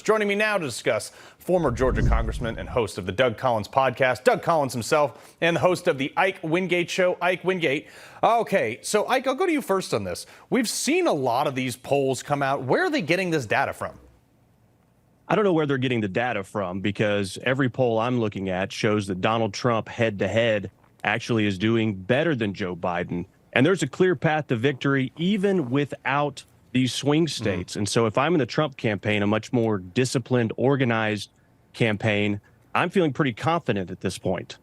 Joining me now to discuss former Georgia congressman and host of the Doug Collins podcast, Doug Collins himself, and the host of the Ike Wingate show, Ike Wingate. Okay, so Ike, I'll go to you first on this. We've seen a lot of these polls come out. Where are they getting this data from? I don't know where they're getting the data from, because every poll I'm looking at shows that Donald Trump head-to-head actually is doing better than Joe Biden. And there's a clear path to victory even without these swing states. And so if I'm in the Trump campaign, a much more disciplined, organized campaign, I'm feeling pretty confident at this point.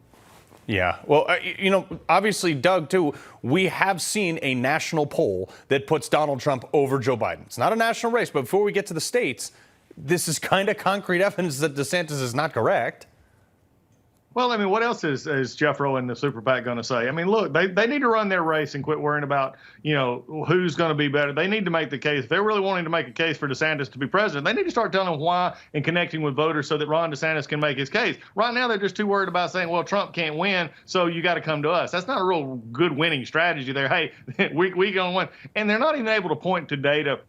Yeah, well, obviously, Doug, too, we have seen a national poll that puts Donald Trump over Joe Biden. It's not a national race, but before we get to the states, this is kind of concrete evidence that DeSantis is not correct. Well, I mean, what else is Jeff Rowe and the Super PAC going to say? I mean, look, they need to run their race and quit worrying about, who's going to be better. They need to make the case. If they're really wanting to make a case for DeSantis to be president, they need to start telling them why and connecting with voters so that Ron DeSantis can make his case. Right now, they're just too worried about saying, well, Trump can't win, so you got to come to us. That's not a real good winning strategy there. Hey, we going to win. And they're not even able to point to data.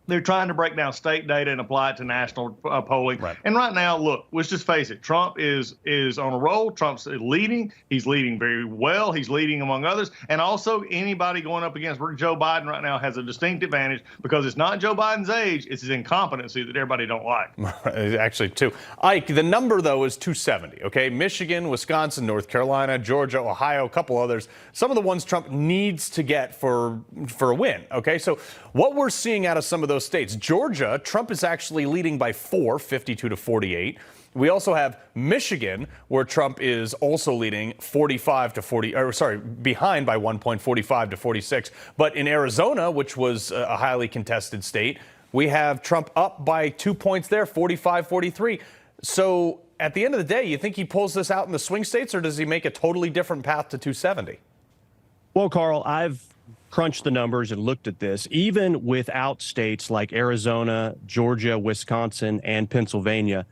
They're trying to break down state data and apply it to national polling. Right. And right now, look, let's just face it. Trump is on a roll. Trump's leading. He's leading very well. He's leading among others. And also, anybody going up against Joe Biden right now has a distinct advantage, because it's not Joe Biden's age. It's his incompetency that everybody don't like. Actually, too. Ike, the number, though, is 270, okay? Michigan, Wisconsin, North Carolina, Georgia, Ohio, a couple others. Some of the ones Trump needs to get for a win, okay? So what we're seeing out of some of those states, Georgia, Trump is actually leading by 4, 52 to 48. We also have Michigan, where Trump is also leading 45 to 40, behind by 1 point, 45 to 46. But in Arizona, which was a highly contested state, we have Trump up by 2 points there, 45, 43. So at the end of the day, you think he pulls this out in the swing states, or does he make a totally different path to 270? Well, Carl, I've crunched the numbers and looked at this. Even without states like Arizona, Georgia, Wisconsin, and Pennsylvania,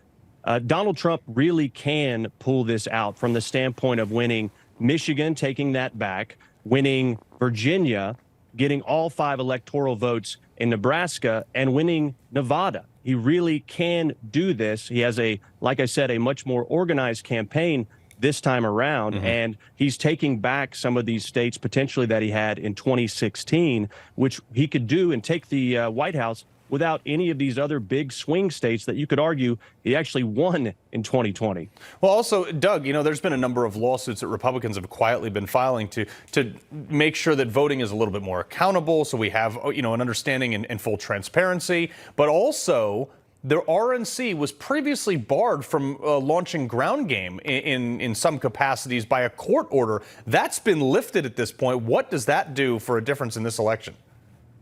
Donald Trump really can pull this out from the standpoint of winning Michigan, taking that back, winning Virginia, getting all 5 electoral votes in Nebraska, and winning Nevada. He really can do this. He has like I said, a much more organized campaign this time around, and he's taking back some of these states potentially that he had in 2016, which he could do and take the White House without any of these other big swing states that you could argue he actually won in 2020. Well, also, Doug, there's been a number of lawsuits that Republicans have quietly been filing to make sure that voting is a little bit more accountable, so we have, an understanding and full transparency, but also the RNC was previously barred from launching ground game in some capacities by a court order. That's been lifted at this point. What does that do for a difference in this election?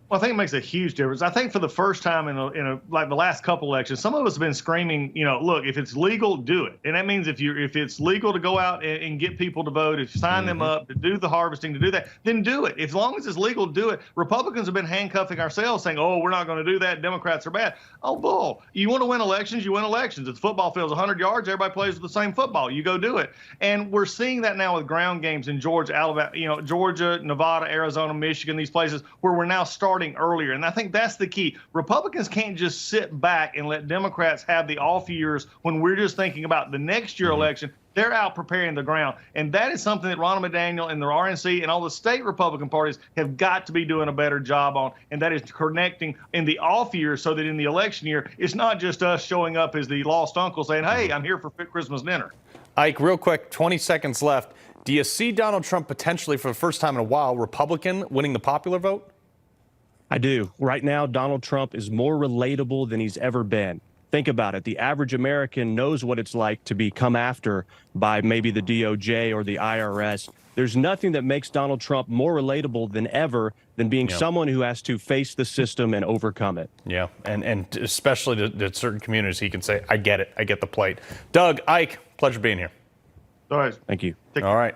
Well, I think it makes a huge difference. I think for the first time in like the last couple elections, some of us have been screaming, look, if it's legal, do it. And that means if it's legal to go out and get people to vote, if you sign them up, to do the harvesting, to do that, then do it. As long as it's legal, do it. Republicans have been handcuffing ourselves, saying, oh, we're not going to do that. Democrats are bad. Oh, bull. You want to win elections, you win elections. If the football field's 100 yards, everybody plays with the same football. You go do it. And we're seeing that now with ground games in Georgia, Alabama, Georgia, Nevada, Arizona, Michigan, these places where we're now starting earlier. And I think that's the key. Republicans can't just sit back and let Democrats have the off years when we're just thinking about the next year election. They're out preparing the ground. And that is something that Ron McDaniel and the RNC and all the state Republican parties have got to be doing a better job on. And that is connecting in the off years so that in the election year, it's not just us showing up as the lost uncle saying, hey, I'm here for Christmas dinner. Ike, real quick, 20 seconds left. Do you see Donald Trump potentially, for the first time in a while, Republican winning the popular vote? I do. Right now, Donald Trump is more relatable than he's ever been. Think about it. The average American knows what it's like to be come after by maybe the DOJ or the IRS. There's nothing that makes Donald Trump more relatable than ever than being someone who has to face the system and overcome it. Yeah, and especially to certain communities, he can say, I get it. I get the plight. Doug, Ike, pleasure being here. All right. Thank you. All right.